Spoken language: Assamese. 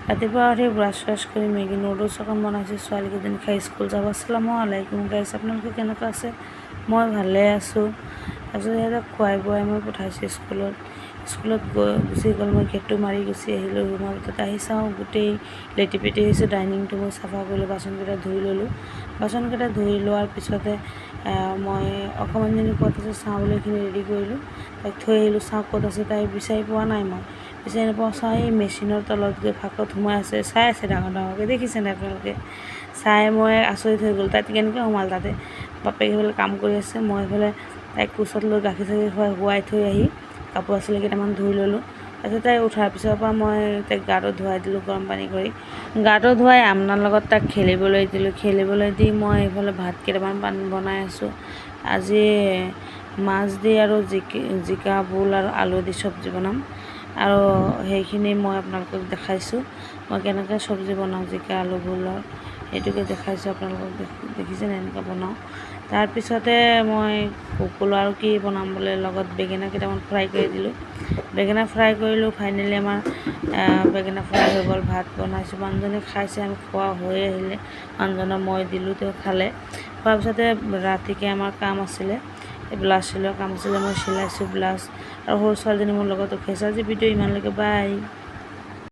ৰাতিপুৱা উঠি ব্ৰাছ কৰি মেগী নুডলছ অকণ বনাইছোঁ, ছোৱালীকেইজনী খাই স্কুল যাব। আসসালামু আলাইকুম গাইছ, আপোনালোকে কেনেকুৱা আছে? মই ভালে আছোঁ। তাৰপিছত সিহঁতক খুৱাই বোৱাই মই পঠাইছোঁ স্কুলত গুচি গ'ল। মই গেটটো মাৰি গুচি আহিলোঁ ৰুমৰ ভিতৰত। আহি চাওঁ গোটেই লেটি পেটি হৈছোঁ। ডাইনিংটো মই চাফা কৰিলোঁ, বাচনকেইটা ধুই ল'লোঁ। বাচনকেইটা ধুই লোৱাৰ পিছতে মই অকণমানজনী ক'ত আছে চাওঁ বুলি এইখিনি ৰেডি কৰিলোঁ। তাইক থৈ আহিলোঁ, চাওঁ ক'ত আছে। তাই বিচাৰি পোৱা নাই, মই বিচাৰি নাপাওঁ। চাওঁ এই মেচিনৰ তলত গৈ ফাঁকত সোমাই আছে, চাই আছে ডাঙৰকৈ। দেখিছেনে আপোনালোকে? চাই মই আচৰিত হৈ গ'লোঁ, তাই কেনেকৈ সোমাল তাতে। বাপেক সেইফালে কাম কৰি আছে, মই এইফালে তাইক কোচত লৈ গাখীৰ চাখীৰ খুৱাই শুৱাই থৈ আহি কাপোৰ আছিলে কেইটামান ধুই ল'লোঁ। তাৰপিছত তাই উঠাৰ পিছৰ পৰা মই তাইক গাটো ধুৱাই দিলোঁ গৰম পানী কৰি। গাটো ধুৱাই আমনাৰ লগত তাক খেলিবলৈ দিলোঁ। খেলিবলৈ দি মই এইফালে ভাত কেইটামান বনাই আছোঁ। আজি মাছ দি আৰু জিকা ভোল আৰু আলু দি চব্জি বনাম, আৰু সেইখিনি মই আপোনালোকক দেখাইছোঁ। মই কেনেকৈ চব্জি বনাওঁ জিকা আলু ভোলৰ, সেইটোকে দেখাইছোঁ আপোনালোকক। দেখিছেনে এনেকৈ বনাওঁ। তাৰপিছতে মই ক'লোঁ আৰু কি বনাম বোলে, লগত বেঙেনা কেইটামান ফ্ৰাই কৰি দিলোঁ। বেঙেনা ফ্ৰাই কৰিলোঁ। ফাইনেলি আমাৰ বেঙেনা ফ্ৰাই হৈ গ'ল। ভাত বনাইছোঁ, মানুহজনে খাইছে, আমি খোৱা হৈ আহিলে। মানুহজনক মই দিলোঁ, তেওঁ খালে। খোৱাৰ পিছতে ৰাতিকৈ আমাৰ কাম আছিলে, ব্লাউজ চিলোৱা কাম আছিলে। মই চিলাইছোঁ ব্লাউজ, আৰু সৰু ছোৱালীজনী মোৰ লগত উঠাইছোঁ। আজি ভিডিঅ' ইমানলৈকে, বাই।